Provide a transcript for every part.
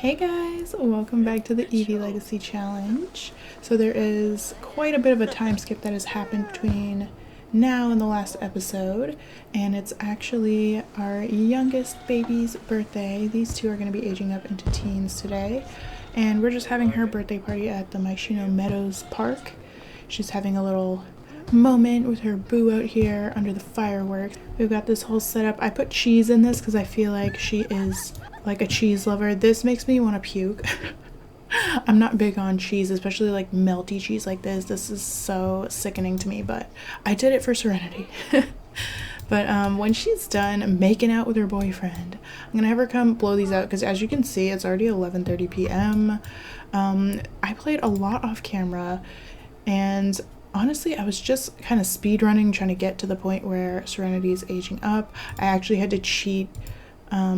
Hey guys, welcome back to the Eevee Legacy challenge. So there is quite a bit of a time skip that has happened between now and the last episode, and it's actually our youngest baby's birthday. These two are going to be aging up into teens today, and we're just having her birthday party at the Myshino Meadows Park. She's having a little moment with her boo out here under the fireworks. We've got this whole setup. I put cheese in this because I feel like she is like a cheese lover. This makes me want to puke. I'm not big on cheese, especially like melty cheese like this. This is so sickening to me, but I did it for Serenity. But when she's done making out with her boyfriend, I'm gonna have her come blow these out because as you can see, it's already 11:30 p.m. I played a lot off camera, and honestly, I was just kind of speed running, trying to get to the point where Serenity is aging up. I actually had to cheat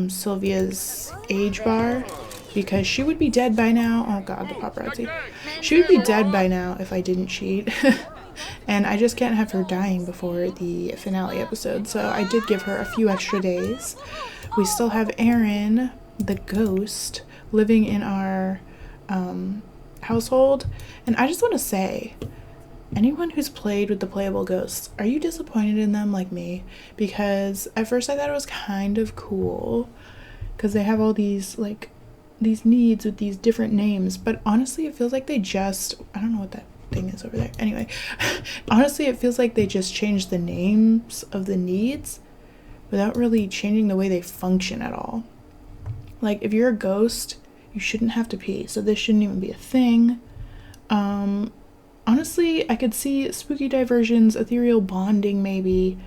Sylvia's age bar because she would be dead by now. Oh god, the paparazzi. She would be dead by now if I didn't cheat. And I just can't have her dying before the finale episode, so I did give her a few extra days. We still have Aaron, the ghost, living in our household, and I just want to say, anyone who's played with the playable ghosts, are you disappointed in them like me? Because at first I thought it was kind of cool because they have all these like these needs with these different names, but honestly it feels like they just, I don't know what that thing is over there. Anyway, honestly it feels like they just changed the names of the needs without really changing the way they function at all. Like if you're a ghost, you shouldn't have to pee, so this shouldn't even be a thing. Honestly, I could see spooky diversions, ethereal bonding maybe.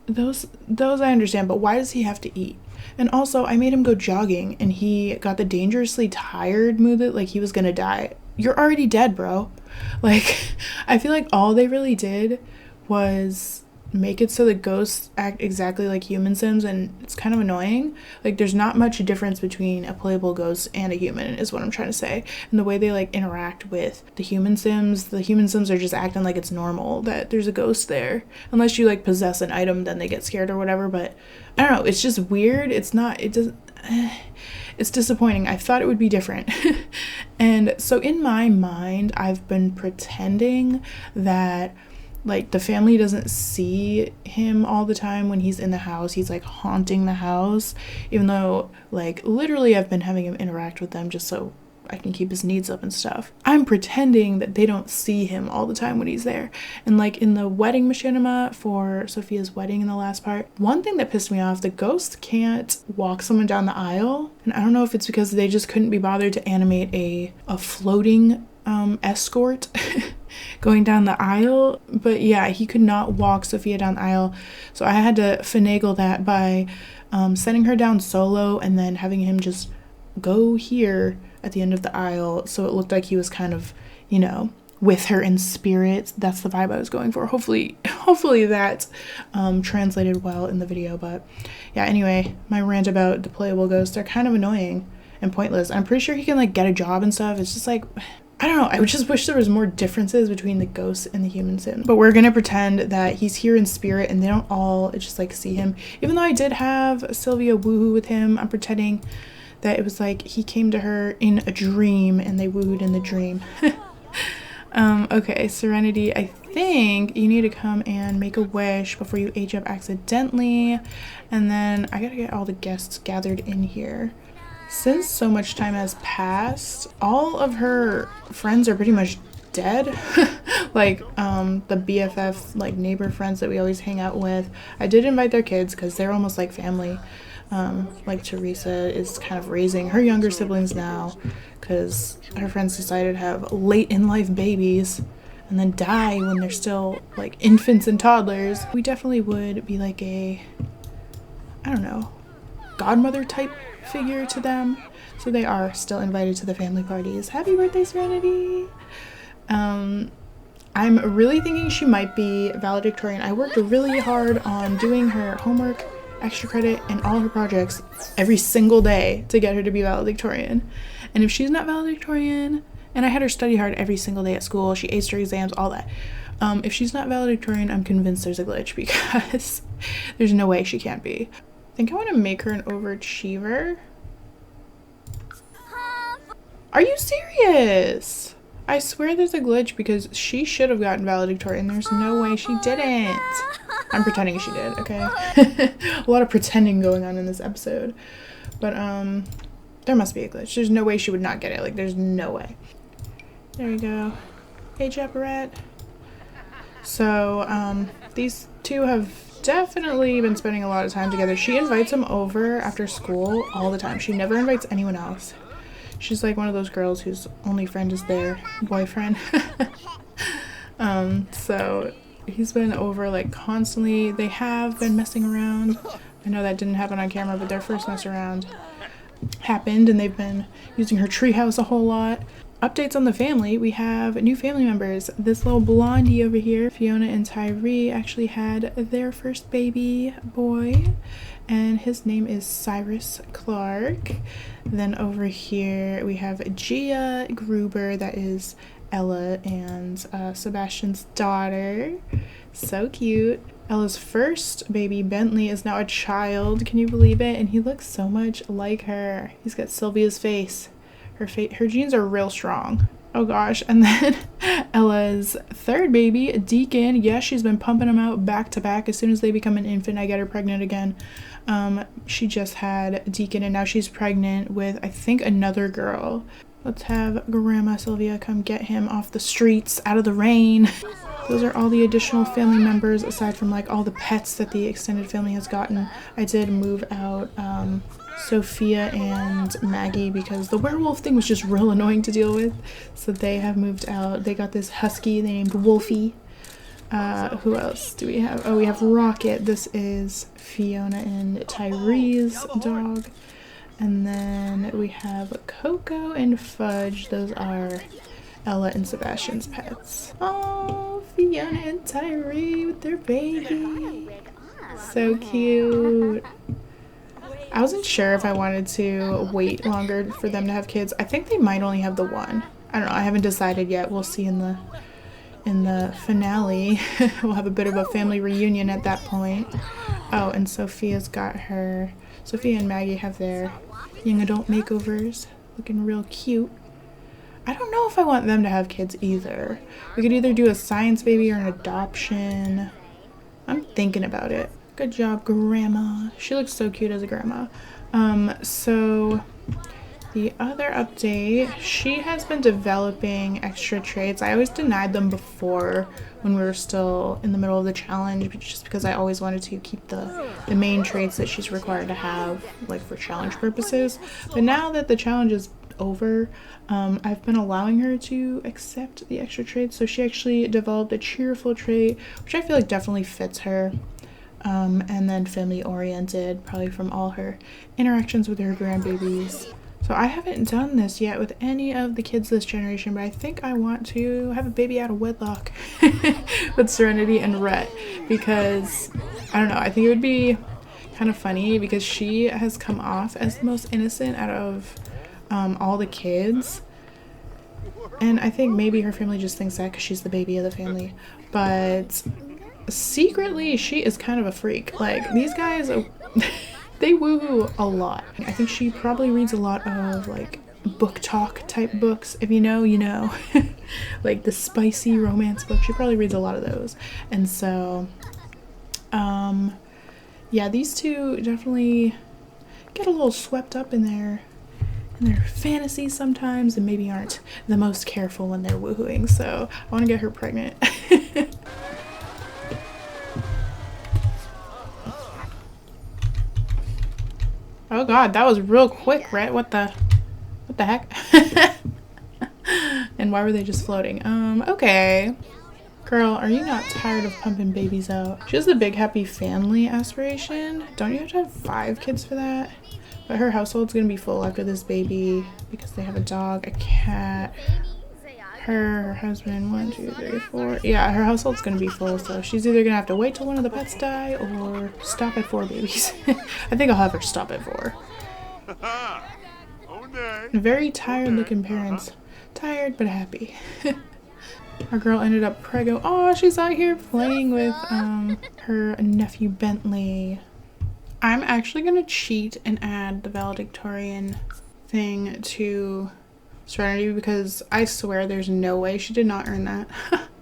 Those I understand, but why does he have to eat? And also, I made him go jogging and he got the dangerously tired mood, like he was gonna die. You're already dead, bro. Like, I feel like all they really did was make it so the ghosts act exactly like human sims, and it's kind of annoying. Like there's not much difference between a playable ghost and a human is what I'm trying to say. And the way they like interact with the human sims are just acting like it's normal that there's a ghost there, unless you like possess an item, then they get scared or whatever. But I don't know, it's just weird. It's disappointing. I thought it would be different. And so in my mind I've been pretending that like the family doesn't see him all the time when he's in the house. He's like haunting the house, even though like literally I've been having him interact with them just so I can keep his needs up and stuff. I'm pretending that they don't see him all the time when he's there. And like in the wedding machinima for Sofia's wedding in the last part, one thing that pissed me off, the ghost can't walk someone down the aisle. And I don't know if it's because they just couldn't be bothered to animate a floating escort going down the aisle, but yeah, he could not walk Sofia down the aisle, so I had to finagle that by sending her down solo and then having him just go here at the end of the aisle, so it looked like he was kind of, you know, with her in spirit. That's the vibe I was going for. Hopefully that translated well in the video. But yeah, anyway, my rant about the playable ghosts, they're kind of annoying and pointless. I'm pretty sure he can like get a job and stuff. It's just like, I don't know, I would just wish there was more differences between the ghosts and the human sim. But we're gonna pretend that he's here in spirit and they don't all just like see him. Even though I did have Sylvia woohoo with him, I'm pretending that it was like he came to her in a dream and they woohooed in the dream. Okay, Serenity, I think you need to come and make a wish before you age up accidentally. And then I gotta get all the guests gathered in here. Since so much time has passed, all of her friends are pretty much dead. Like the BFF like neighbor friends that we always hang out with, I did invite their kids because they're almost like family. Like Teresa is kind of raising her younger siblings now because her friends decided to have late in life babies and then die when they're still like infants and toddlers. We definitely would be like a, I don't know, godmother type figure to them, so they are still invited to the family parties. Happy birthday, Serenity. I'm really thinking she might be valedictorian. I worked really hard on doing her homework, extra credit, and all her projects every single day to get her to be valedictorian. And if she's not valedictorian, and I had her study hard every single day at school, she aced her exams, all that. If she's not valedictorian, I'm convinced there's a glitch because there's no way she can't be. I think I want to make her an overachiever. Are you serious? I swear there's a glitch because she should have gotten valedictorian. There's no way she didn't. I'm pretending she did, okay? A lot of pretending going on in this episode. But, there must be a glitch. There's no way she would not get it. Like, there's no way. There we go. Hey, Chaparette. So, these two have definitely been spending a lot of time together. She invites him over after school all the time. She never invites anyone else. She's like one of those girls whose only friend is their boyfriend. So he's been over like constantly. They have been messing around. I know that didn't happen on camera, but their first mess around happened, and they've been using her treehouse a whole lot. Updates on the family. We have new family members. This little blondie over here, Fiona and Tyree, actually had their first baby boy, and his name is Cyrus Clark. Then over here we have Gia Gruber, that is Ella and Sebastian's daughter. So cute. Ella's first baby, Bentley, is now a child. Can you believe it? And he looks so much like her. He's got Sylvia's face. Her genes are real strong. Oh gosh. And then Ella's third baby, Deacon. Yes, she's been pumping them out back to back. As soon as they become an infant, I get her pregnant again. She just had Deacon, and now she's pregnant with, I think, another girl. Let's have Grandma Sylvia come get him off the streets, out of the rain. Those are all the additional family members, aside from like all the pets that the extended family has gotten. I did move out Sophia and Maggie because the werewolf thing was just real annoying to deal with. So they have moved out. They got this husky they named Wolfie. Who else do we have? Oh, we have Rocket. This is Fiona and Tyree's dog. And then we have Coco and Fudge. Those are Ella and Sebastian's pets. Oh, Fiona and Tyree with their baby. So cute. I wasn't sure if I wanted to wait longer for them to have kids. I think they might only have the one. I don't know. I haven't decided yet. We'll see in the finale. We'll have a bit of a family reunion at that point. Oh, and Sophia's got her. Sophia and Maggie have their young adult makeovers. Looking real cute. I don't know if I want them to have kids either. We could either do a science baby or an adoption. I'm thinking about it. Good job, Grandma. She looks so cute as a grandma. So the other update, she has been developing extra traits. I always denied them before when we were still in the middle of the challenge, just because I always wanted to keep the main traits that she's required to have, like for challenge purposes. But now that the challenge is over, I've been allowing her to accept the extra traits. So she actually developed a cheerful trait, which I feel like definitely fits her. And then family oriented, probably from all her interactions with her grandbabies. So I haven't done this yet with any of the kids this generation, but I think I want to have a baby out of wedlock with Serenity and Rhett, because I don't know, I think it would be kind of funny because she has come off as the most innocent out of all the kids, and I think maybe her family just thinks that because she's the baby of the family, but secretly she is kind of a freak. Like, these guys they woohoo a lot. I think she probably reads a lot of like book talk type books. If you know, you know. Like the spicy romance books. She probably reads a lot of those. And so yeah, these two definitely get a little swept up in their fantasies sometimes, and maybe aren't the most careful when they're woohooing. So I want to get her pregnant. Oh god, that was real quick, right? What the heck? And why were they just floating? Okay. Girl, are you not tired of pumping babies out? She has the big happy family aspiration. Don't you have to have 5 kids for that? But her household's gonna be full after this baby because they have a dog, a cat, her husband, 1, 2, 3, 4. Yeah, her household's gonna be full, so she's either gonna have to wait till one of the pets die or stop at 4 babies. I think I'll have her stop at 4. Very tired looking parents. Tired but happy. Our girl ended up preggo. Oh, she's out here playing with her nephew Bentley. I'm actually gonna cheat and add the valedictorian thing to Serenity, because I swear there's no way she did not earn that.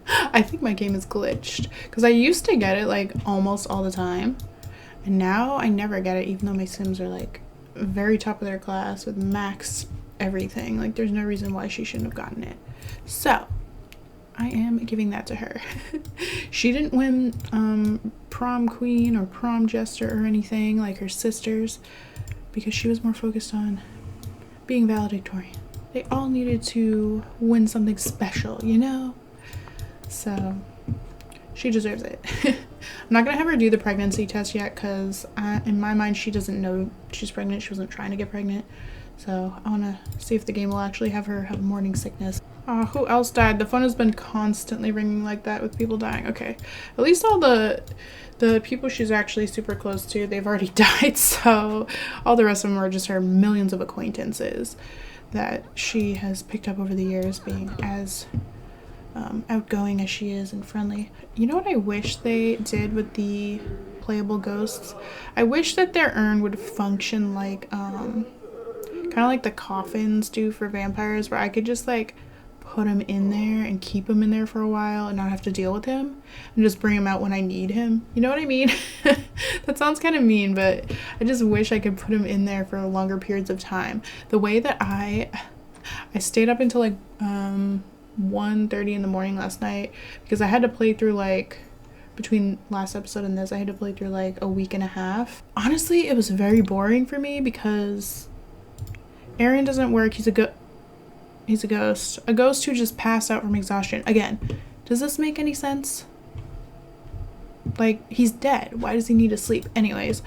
I think my game is glitched because I used to get it like almost all the time, and now I never get it, even though my Sims are like very top of their class with max everything. Like there's no reason why she shouldn't have gotten it. So I am giving that to her. She didn't win prom queen or prom jester or anything like her sisters because she was more focused on being valedictorian. They all needed to win something special, you know? So she deserves it. I'm not gonna have her do the pregnancy test yet because in my mind she doesn't know she's pregnant. She wasn't trying to get pregnant. So I want to see if the game will actually have her have morning sickness. Who else died? The phone has been constantly ringing like that with people dying. Okay, at least all the people she's actually super close to, they've already died. So all the rest of them are just her millions of acquaintances that she has picked up over the years, being as outgoing as she is and friendly. You know what I wish they did with the playable ghosts? I wish that their urn would function like kind of like the coffins do for vampires, where I could just like put him in there and keep him in there for a while and not have to deal with him and just bring him out when I need him. You know what I mean? That sounds kind of mean, but I just wish I could put him in there for longer periods of time. The way that I stayed up until like 1:30 in the morning last night because I had to play through like, between last episode and this, I had to play through like a week and a half. Honestly, it was very boring for me because Aaron doesn't work. He's a ghost. A ghost who just passed out from exhaustion. Again, does this make any sense? Like, he's dead. Why does he need to sleep? Anyways,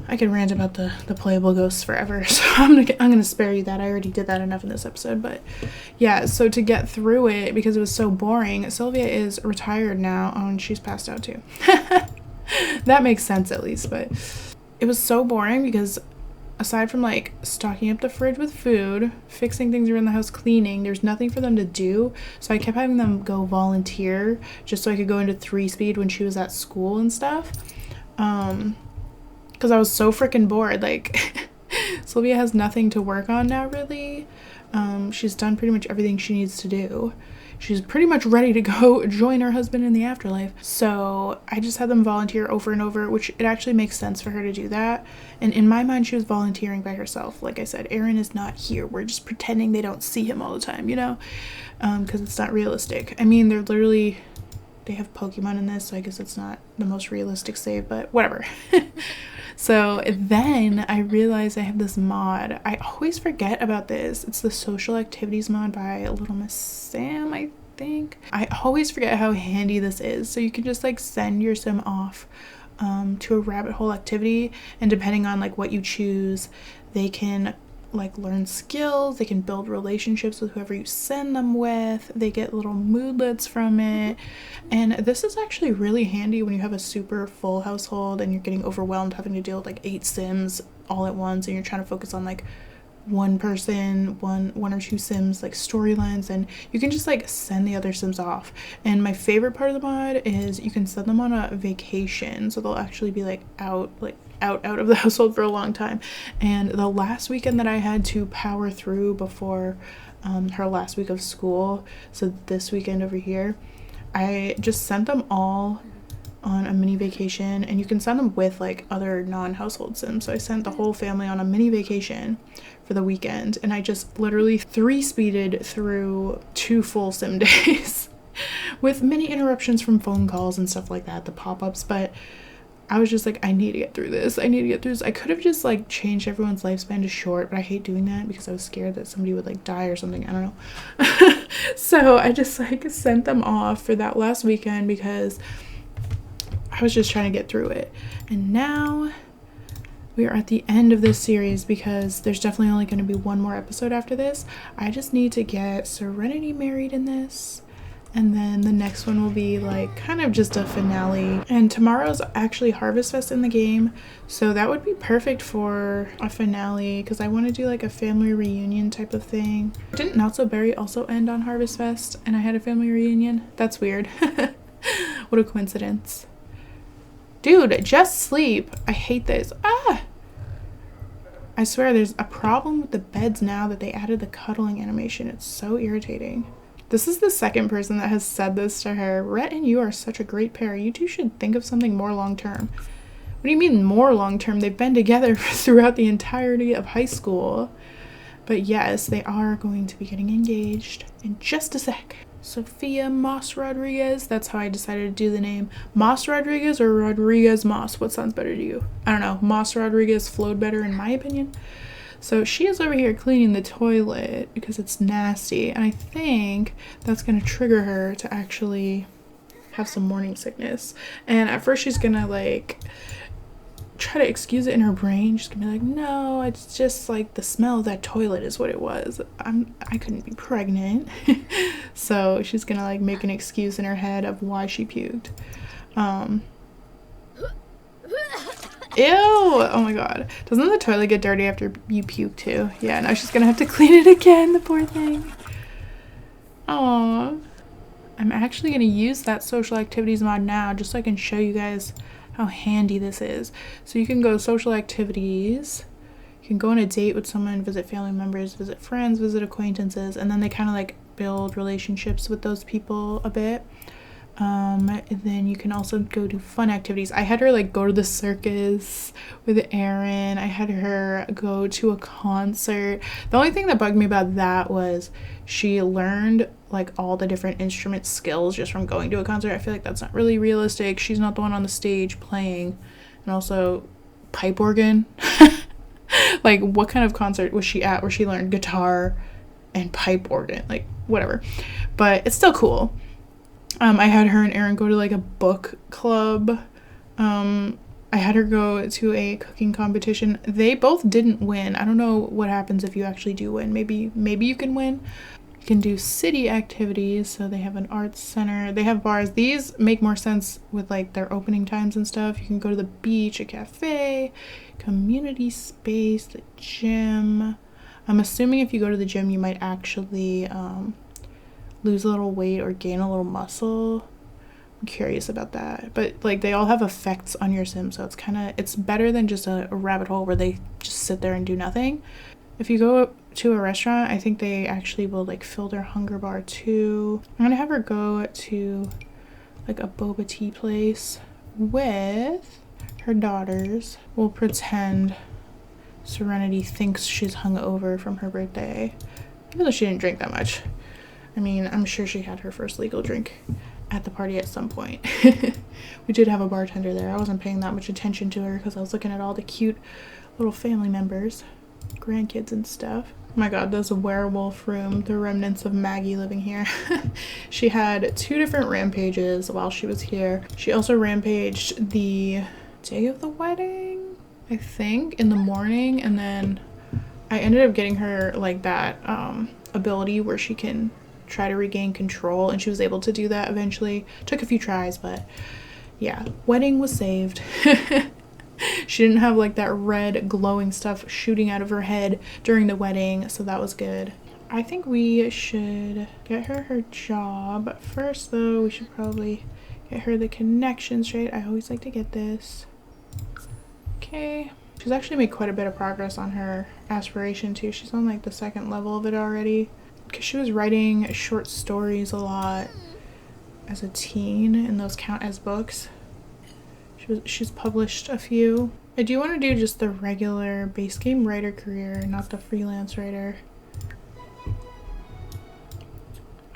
I could rant about the playable ghosts forever, so I'm gonna spare you that. I already did that enough in this episode. But yeah, so to get through it, because it was so boring, Sylvia is retired now. Oh, and she's passed out too. That makes sense at least, but it was so boring because aside from like stocking up the fridge with food, fixing things around the house, cleaning, there's nothing for them to do. So I kept having them go volunteer just so I could go into 3-speed when she was at school and stuff. Because I was so freaking bored. Like, Sylvia has nothing to work on now, really. She's done pretty much everything she needs to do. She's pretty much ready to go join her husband in the afterlife. So I just had them volunteer over and over, which it actually makes sense for her to do that. And in my mind, she was volunteering by herself. Like I said, Aaron is not here. We're just pretending they don't see him all the time, you know? Because it's not realistic. I mean, they have Pokemon in this, so I guess it's not the most realistic save, but whatever. So then I realized I have this mod. I always forget about this. It's the social activities mod by Little Miss Sam, I think. I always forget how handy this is. So you can just like send your sim off to a rabbit hole activity, and depending on like what you choose, they can like learn skills, they can build relationships with whoever you send them with, they get little moodlets from it. And this is actually really handy when you have a super full household and you're getting overwhelmed having to deal with like 8 sims all at once, and you're trying to focus on like one person, one or two sims like storylines, and you can just like send the other sims off. And my favorite part of the mod is you can send them on a vacation, so they'll actually be like out of the household for a long time. And the last weekend that I had to power through before her last week of school, so this weekend over here, I just sent them all on a mini vacation, and you can send them with like other non-household sims. So I sent the whole family on a mini vacation for the weekend, and I just literally 3-speeded through 2 full sim days with many interruptions from phone calls and stuff like that, the pop-ups. But I was just like, I need to get through this. I could have just like changed everyone's lifespan to short, but I hate doing that because I was scared that somebody would like die or something. I don't know. So I just like sent them off for that last weekend because I was just trying to get through it. And now we are at the end of this series because there's definitely only going to be one more episode after this. I just need to get Serenity married in this, and then the next one will be like kind of just a finale. And tomorrow's actually Harvest Fest in the game, so that would be perfect for a finale because I want to do like a family reunion type of thing. Didn't Not So Berry also end on Harvest Fest and I had a family reunion? That's weird. What a coincidence. Dude, just sleep. I hate this. I I swear there's a problem with the beds now that they added the cuddling animation. It's so irritating. This is the second person that has said this to her. Rhett and you are such a great pair. You two should think of something more long-term. What do you mean more long-term? They've been together throughout the entirety of high school. But yes, they are going to be getting engaged in just a sec. Sofia Moss Rodriguez. That's how I decided to do the name. Moss Rodriguez or Rodriguez Moss? What sounds better to you? I don't know. Moss Rodriguez flowed better in my opinion. So she is over here cleaning the toilet because it's nasty. And I think that's going to trigger her to actually have some morning sickness. And at first she's going to like try to excuse it in her brain. She's gonna be like, no, it's just like the smell of that toilet is what it was. I couldn't be pregnant. So she's gonna like make an excuse in her head of why she puked. Ew, oh my god, doesn't the toilet get dirty after you puke too? Yeah, now she's gonna have to clean it again, the poor thing. Aww. I'm actually gonna use that social activities mod now just so I can show you guys how handy this is. So you can go social activities, you can go on a date with someone, visit family members, visit friends, visit acquaintances, and then they kind of like build relationships with those people a bit. And then you can also go do fun activities. I had her like go to the circus with Erin. I had her go to a concert. The only thing that bugged me about that was she learned like all the different instrument skills just from going to a concert. I feel like that's not really realistic. She's not the one on the stage playing. And also pipe organ. Like what kind of concert was she at where she learned guitar and pipe organ? Like whatever. But it's still cool. I had her and Erin go to like a book club. I had her go to a cooking competition. They both didn't win. I don't know what happens if you actually do win. Maybe you can win. You can do city activities. So they have an arts center. They have bars. These make more sense with like their opening times and stuff. You can go to the beach, a cafe, community space, the gym. I'm assuming if you go to the gym, you might actually lose a little weight or gain a little muscle. I'm curious about that. But like they all have effects on your sim, so it's better than just a rabbit hole where they just sit there and do nothing. If you go to a restaurant, I think they actually will like fill their hunger bar too. I'm gonna have her go to like a boba tea place with her daughters. We'll pretend Serenity thinks she's hungover from her birthday, even though she didn't drink that much. I mean, I'm sure she had her first legal drink at the party at some point. We did have a bartender there. I wasn't paying that much attention to her because I was looking at all the cute little family members, grandkids and stuff. Oh my god, there's a werewolf room, the remnants of Maggie living here. She had 2 different rampages while she was here. She also rampaged the day of the wedding, I think, in the morning, and then I ended up getting her like that ability where she can try to regain control, and she was able to do that eventually. Took a few tries, but yeah, wedding was saved. She didn't have like that red glowing stuff shooting out of her head during the wedding, so that was good. I think we should get her job. First though, we should probably get her the connection straight. I always like to get this. Okay, she's actually made quite a bit of progress on her aspiration too. She's on like the 2nd level of it already. Because she was writing short stories a lot as a teen, and those count as books. She's published a few. I do want to do just the regular base game writer career, not the freelance writer.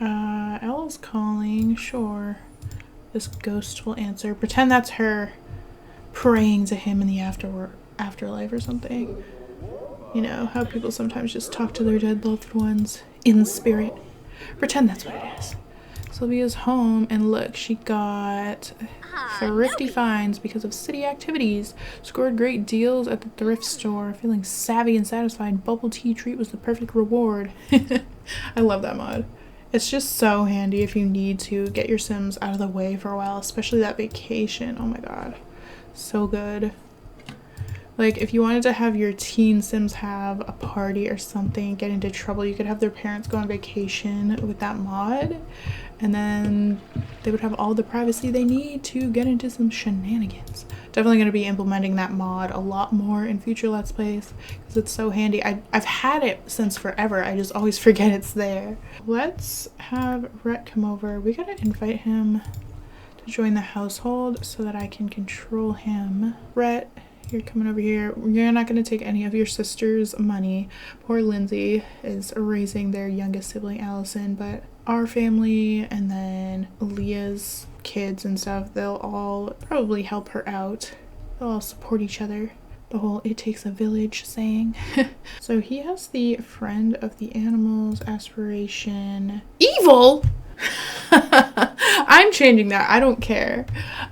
Ella's calling, sure. This ghost will answer. Pretend that's her praying to him in the afterlife or something. You know, how people sometimes just talk to their dead loved ones in spirit. Pretend that's what it is. Sylvia's home, and look, she got thrifty finds because of city activities. Scored great deals at the thrift store. Feeling savvy and satisfied. Bubble tea treat was the perfect reward. I love that mod. It's just so handy if you need to get your Sims out of the way for a while, especially that vacation. Oh my god. So good. Like, if you wanted to have your teen Sims have a party or something, get into trouble, you could have their parents go on vacation with that mod, and then they would have all the privacy they need to get into some shenanigans. Definitely going to be implementing that mod a lot more in future Let's Plays because it's so handy. I've had it since forever. I just always forget it's there. Let's have Rhett come over. We got to invite him to join the household so that I can control him. Rhett, you're coming over here. You're not going to take any of your sister's money. Poor Lindsay is raising their youngest sibling, Allison, but our family and then Leah's kids and stuff, they'll all probably help her out. They'll all support each other. The whole "it takes a village" saying. So he has the friend of the animals, aspiration. Evil! I'm changing that. I don't care.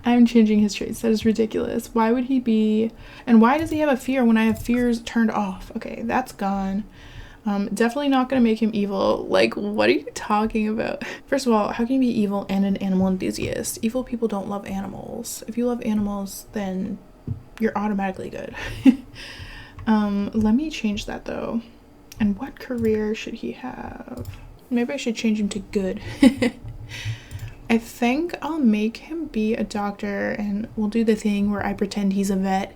I'm changing his traits. That is ridiculous. Why would he be? And why does he have a fear when I have fears turned off? Okay, that's gone. Definitely not gonna make him evil. Like, what are you talking about? First of all, how can you be evil and an animal enthusiast? Evil people don't love animals. If you love animals, then you're automatically good. Let me change that though. And what career should he have? Maybe I should change him to good. I think I'll make him be a doctor, and we'll do the thing where I pretend he's a vet.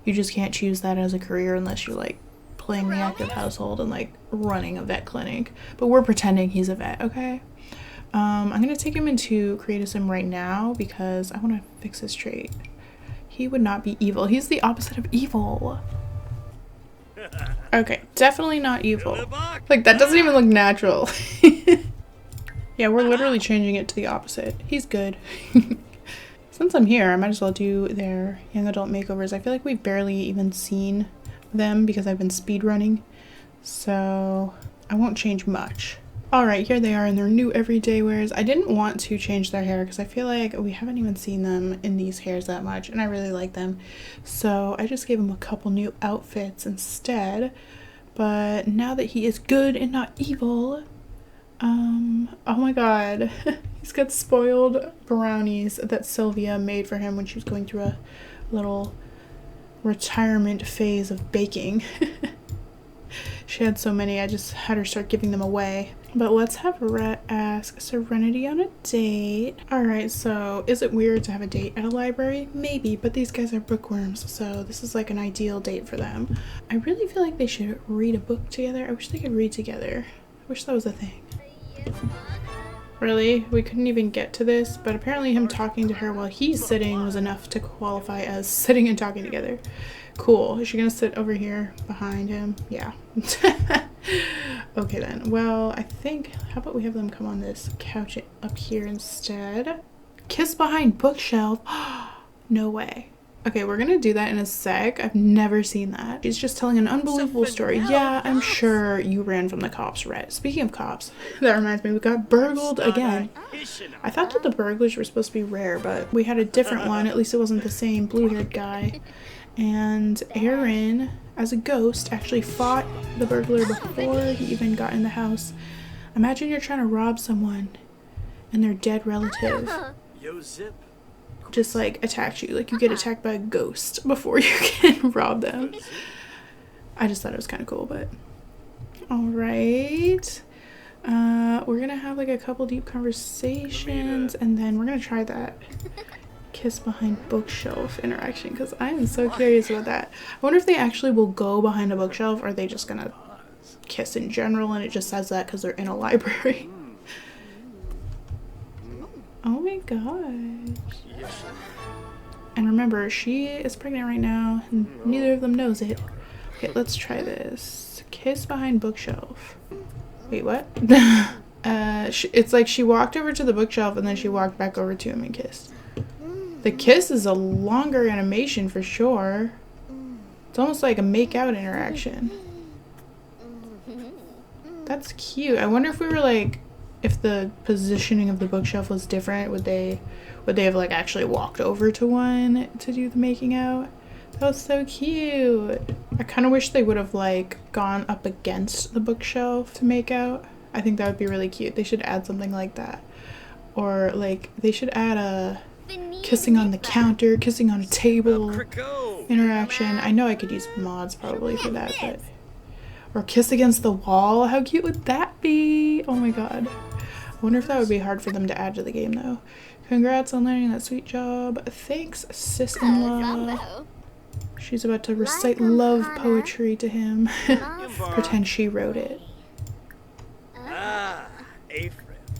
You just can't choose that as a career unless you're like playing the active household and like running a vet clinic. But we're pretending he's a vet, okay? I'm gonna take him into Create a Sim right now because I want to fix his trait. He would not be evil. He's the opposite of evil. Okay, definitely not evil. Like, that doesn't even look natural. Yeah, we're literally changing it to the opposite. He's good. Since I'm here, I might as well do their young adult makeovers. I feel like we've barely even seen them because I've been speed running, so I won't change much. All right, here they are in their new everyday wears. I didn't want to change their hair because I feel like we haven't even seen them in these hairs that much, and I really like them, so I just gave him a couple new outfits instead. But now that he is good and not evil, oh my god, he's got spoiled brownies that Sylvia made for him when she was going through a little retirement phase of baking. She had so many, I just had her start giving them away. But let's have Rhett ask Serenity on a date. Alright, so is it weird to have a date at a library? Maybe, but these guys are bookworms, so this is like an ideal date for them. I really feel like they should read a book together. I wish they could read together. I wish that was a thing. Really? We couldn't even get to this, but apparently him talking to her while he's sitting was enough to qualify as sitting and talking together. Cool. Is she gonna sit over here behind him? Yeah. Okay then. Well, I think, how about we have them come on this couch up here instead? Kiss behind bookshelf. No way. Okay, we're gonna do that in a sec. I've never seen that. She's just telling an unbelievable story. Yeah, I'm sure you ran from the cops, Rhett. Speaking of cops, that reminds me, we got burgled again. I thought that the burglars were supposed to be rare, but we had a different one. At least it wasn't the same blue-haired guy. And Aaron, as a ghost, actually fought the burglar before he even got in the house. Imagine you're trying to rob someone and their dead relative just like attacks you. Like, you get attacked by a ghost before you can rob them. I just thought it was kind of cool, but all right. We're gonna have like a couple deep conversations, and then we're gonna try that kiss behind bookshelf interaction because I am so curious about that. I wonder if they actually will go behind a bookshelf, or are they just gonna kiss in general and it just says that because they're in a library. Oh my gosh. And remember, she is pregnant right now and neither of them knows it. Okay, let's try this. Kiss behind bookshelf. Wait, what? It's like she walked over to the bookshelf and then she walked back over to him and kissed. The kiss is a longer animation for sure. It's almost like a make-out interaction. That's cute. I wonder if we were like, if the positioning of the bookshelf was different, would they have like actually walked over to one to do the making out? That was so cute. I kind of wish they would have like gone up against the bookshelf to make out. I think that would be really cute. They should add something like that. Or like they should add a kissing on the counter, kissing on a table, interaction. I know I could use mods probably for that, but... Or kiss against the wall. How cute would that be? Oh my god. I wonder if that would be hard for them to add to the game though. Congrats on landing that sweet job. Thanks, sis-in-law. She's about to recite love poetry to him. Pretend she wrote it.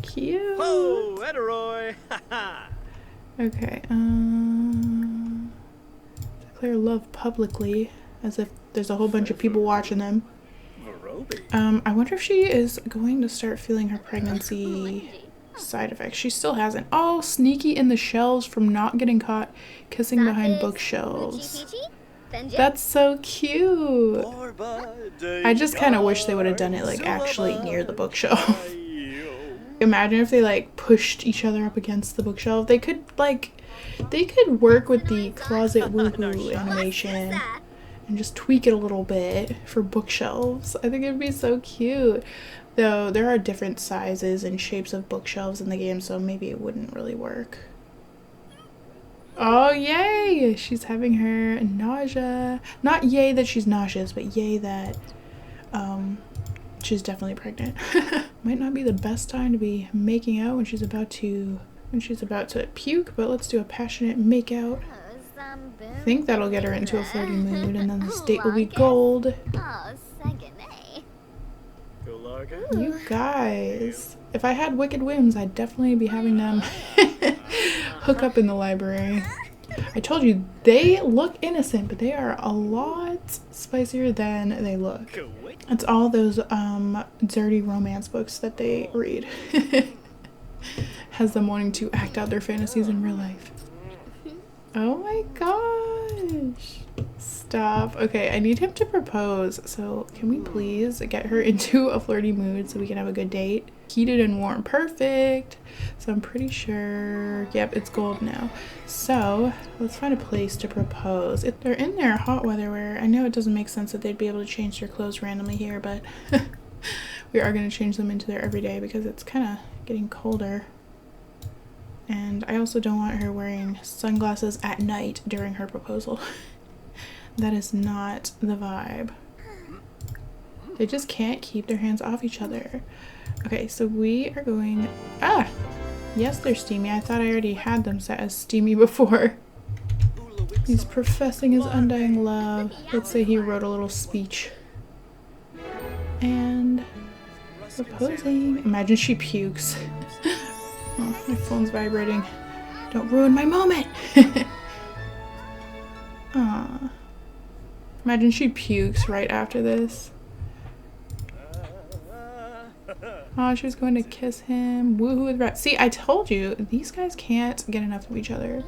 Cute. Okay, declare love publicly, as if there's a whole bunch of people watching them. I wonder if she is going to start feeling her pregnancy side effects. She still hasn't. Oh, sneaky in the shelves from not getting caught kissing behind bookshelves. That's so cute. I just kind of wish they would have done it like actually near the bookshelf. Imagine if they like pushed each other up against the bookshelf. They could work with the closet woohoo animation and just tweak it a little bit for bookshelves. I think it'd be so cute. Though there are different sizes and shapes of bookshelves in the game, so maybe it wouldn't really work. Oh, yay! She's having her nausea. Not yay that she's nauseous, but yay that she's definitely pregnant. Might not be the best time to be making out when she's about to puke, but let's do a passionate makeout. I think that'll get her into a flirty mood, and then this date will be gold. You guys, if I had wicked whims, I'd definitely be having them hook up in the library. I told you, they look innocent, but they are a lot spicier than they look. It's all those dirty romance books that they read. Has them wanting to act out their fantasies in real life. Oh my gosh. Stop. Okay, I need him to propose. So can we please get her into a flirty mood so we can have a good date? Heated and warm. Perfect. So I'm pretty sure, yep, it's gold now. So let's find a place to propose. If they're in their hot weather wear, I know it doesn't make sense that they'd be able to change their clothes randomly here, but we are going to change them into their everyday because it's kind of getting colder. And I also don't want her wearing sunglasses at night during her proposal. That is not the vibe. They just can't keep their hands off each other. Okay, so we are going... Ah! Yes, they're steamy. I thought I already had them set as steamy before. He's professing his undying love. Let's say he wrote a little speech. And... proposing. Imagine she pukes. Oh, my phone's vibrating. Don't ruin my moment! Aww. Imagine she pukes right after this. Oh, she was going to kiss him. Woohoo with rat. See, I told you, these guys can't get enough of each other.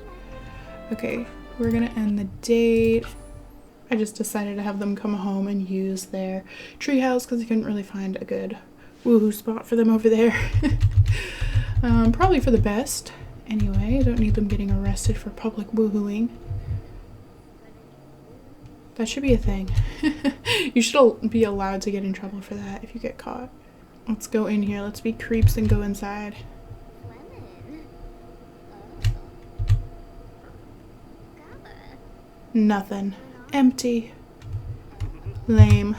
Okay, we're gonna end the date. I just decided to have them come home and use their treehouse because I couldn't really find a good woohoo spot for them over there. Probably for the best. Anyway, I don't need them getting arrested for public woohooing. That should be a thing. You should be allowed to get in trouble for that if you get caught. Let's go in here. Let's be creeps and go inside. Nothing. Empty. Lame.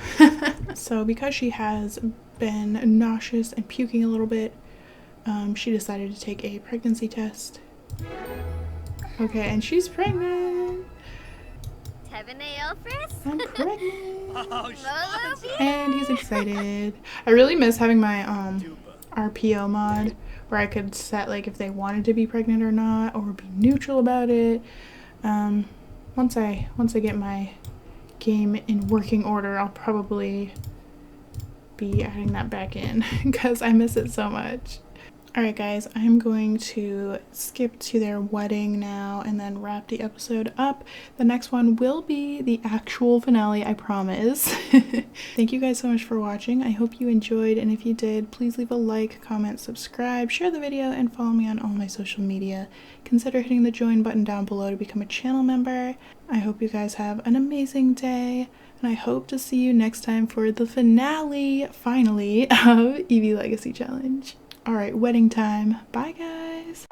So because she has been nauseous and puking a little bit, she decided to take a pregnancy test. Okay, and she's pregnant. I'm pregnant. And he's excited. I really miss having my RPO mod where I could set like if they wanted to be pregnant or not, or be neutral about it. Once I get my game in working order, I'll probably be adding that back in because I miss it so much. Alright guys, I'm going to skip to their wedding now and then wrap the episode up. The next one will be the actual finale, I promise. Thank you guys so much for watching. I hope you enjoyed, and if you did, please leave a like, comment, subscribe, share the video, and follow me on all my social media. Consider hitting the join button down below to become a channel member. I hope you guys have an amazing day, and I hope to see you next time for the finale, finally, of Eevee Legacy Challenge. Alright, wedding time. Bye, guys.